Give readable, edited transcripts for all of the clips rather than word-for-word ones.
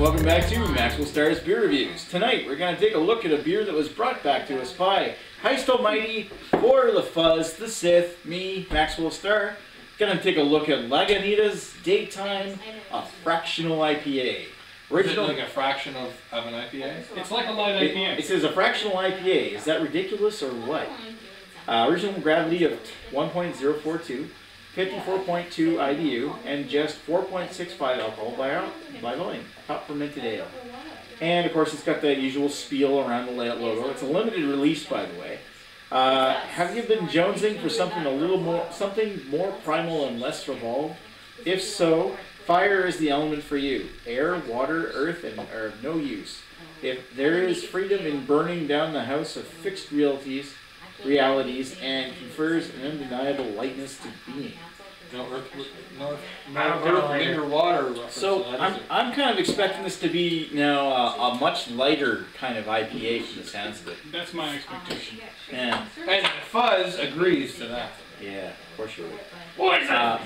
welcome back to Maxwell Starr's Beer Reviews. Tonight we're going to take a look at a beer that was brought back to us by Heist Almighty, for the Fuzz, the Sith, me, Maxwell Starr. Going to take a look at Lagunitas Daytime, a Fractional IPA. Original, is it like a fraction of an IPA? It's like a light IPA. It says a Fractional IPA. Is that ridiculous or what? Original gravity of 1.042. 54.2 IBU, and just 4.65 alcohol by volume. Top fermented ale. And of course it's got that usual spiel around the logo. It's a limited release, by the way. Have you been jonesing for something more primal and less evolved? If so, fire is the element for you. Air, water, earth, and are of no use. If there is freedom in burning down the house of fixed realities and confers an undeniable lightness to being. No earth, wind, or water. So I'm kind of expecting this to be now a much lighter kind of IPA from the sounds of it. That's my expectation. Yeah. And Fuzz agrees to that. Yeah, of course you would. Poison!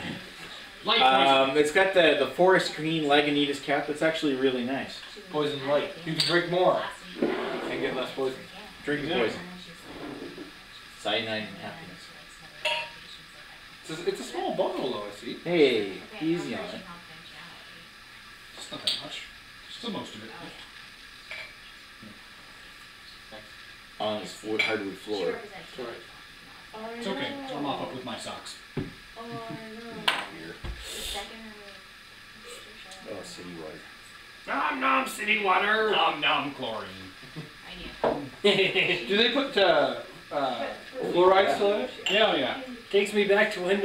It's got the forest green Lagunitas cap. That's actually really nice. Poison light. You can drink more and get less poison. Drink poison. Cyanide and happiness. It's a small bottle, though, I see. Hey, easy on it. It's not that much. Still most of it. On this hardwood floor. It's okay. I'll mop up with my socks. Oh, city water. Nom nom city water. Nom nom chlorine. Do they put fluoride still in it? Yeah, yeah. Takes me back to when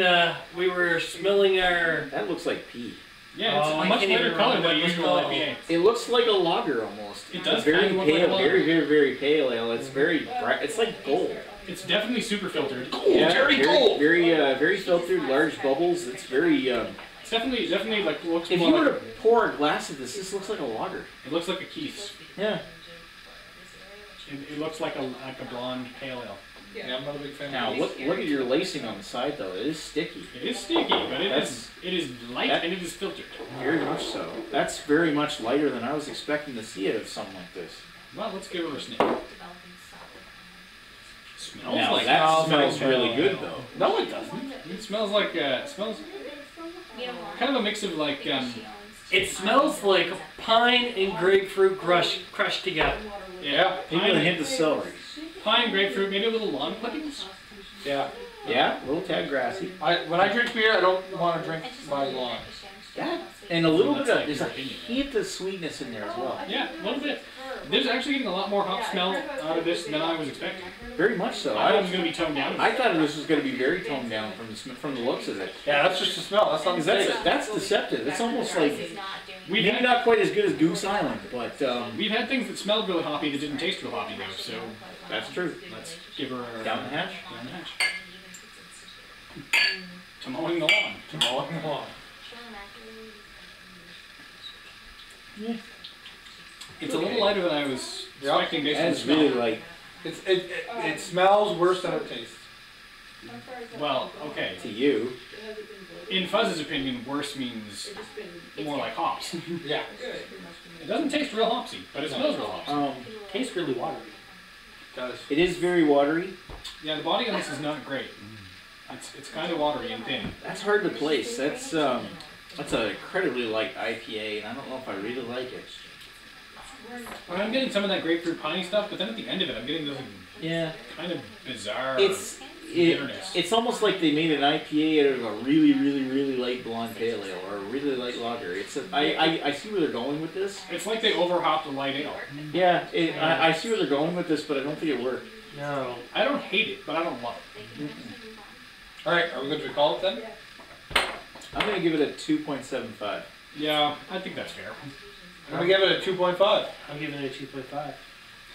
we were smelling our... That looks like pee. Yeah, it's a much lighter color than usual IPA. It looks like a lager almost. It does. Very kind of pale, look like very pale ale. It's very bright. It's like gold. It's definitely super filtered. Yeah, very gold. Very filtered, large bubbles. It's very. It's definitely like looks. If more you were like, to pour a glass of this looks like a lager. It looks like a Keith's. Yeah. It looks like a blonde pale ale. Yeah, I'm not a big fan. Now look at your lacing on the side though. It is sticky. It is sticky, but it is light and it is filtered. Very much so. That's very much lighter than I was expecting to see it of something like this. Well, let's give it a sniff. Smells now, like that smells really good though. No, it doesn't. It smells like smells kind of a mix of like. It smells like pine and grapefruit crushed together. Yeah, maybe a hint of celery. Pine, grapefruit, maybe a little lawn clippings. Yeah. Yeah, a little tad grassy. When I drink beer, I don't want to drink my lawn. Yeah, and a little bit of, there's a hint of sweetness in there as well. Yeah, a little bit. There's actually getting a lot more hop smell out of this than I was expecting. Very much so. I thought it was going to be toned down. I thought this was going to be very toned down from the looks of it. Yeah, that's just the smell. That's not the taste. That's deceptive. It's almost like maybe not quite as good as Goose Island, but we've had things that smelled really hoppy that didn't taste real hoppy though. So that's true. Let's give her down the hatch. Down the hatch. To mowing the lawn. To mowing the lawn. Yeah. It's a little lighter than I was expecting based on the smell. Really light. It smells worse than it tastes. Well, okay. To you. In Fuzz's opinion, worse means more like hops. Yeah. It doesn't taste real hopsy, but it smells real hopsy. Tastes really watery. It does. It is very watery. Yeah, the body on this is not great. It's kind of watery and thin. That's hard to place. That's an incredibly light IPA, and I don't know if I really like it. Well, I'm getting some of that grapefruit piney stuff, but then at the end of it, I'm getting this kind of bizarre bitterness. It's almost like they made an IPA out of a really light blonde pale ale or a really light lager. I see where they're going with this. It's like they overhopped a light ale. Yeah, I see where they're going with this, but I don't think it worked. No. I don't hate it, but I don't love it. Alright, are we good to call it then? I'm going to give it a 2.75. Yeah, I think that's fair. I'm going to give it a 2.5. I'm giving it a 2.5.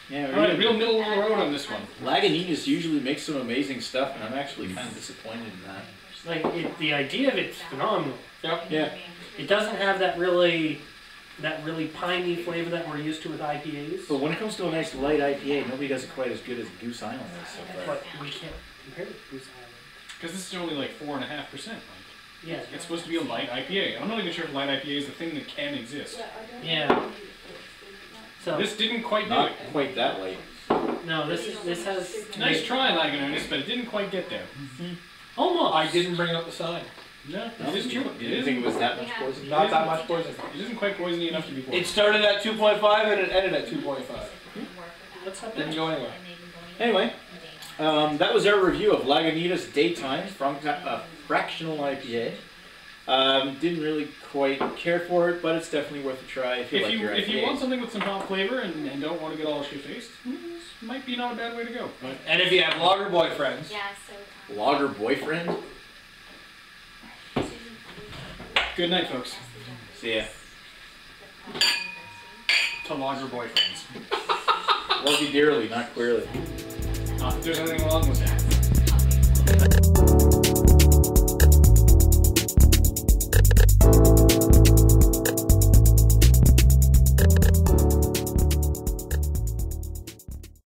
Yeah, alright, real middle of the road on this one. Lagunitas usually makes some amazing stuff, and I'm actually kind of disappointed in that. Like, the idea of it's phenomenal. Yep. Yeah. It doesn't have that really piney flavor that we're used to with IPAs. But when it comes to a nice light IPA, nobody does it quite as good as Goose Island is so far. But we can't compare it to Goose Island. Because this is only like 4.5%. Yeah. It's supposed to be a light IPA. I'm not even sure if light IPA is the thing that can exist. Yeah. So This didn't quite do Not it. quite that late. no, this has Nice try, Lagunitas, but it didn't quite get there. almost. I didn't bring up the sign. No, No, it is true. You didn't think it was that much poison? Not that much poison. It isn't quite poisony enough to be poison. It started at 2.5 and it ended at 2.5. What's up Didn't there? go anywhere. Anyway, that was our review of Lagunitas Daytime from Fractional IPA. Didn't really quite care for it, but it's definitely worth a try if you like your IPA. If you want something with some hop flavor and don't want to get all shit-faced, this might be not a bad way to go. But And if you have lager boyfriends, Lager boyfriend? good night, folks. See ya. To lager boyfriends. Love you dearly, not queerly. Not that there's anything wrong with that.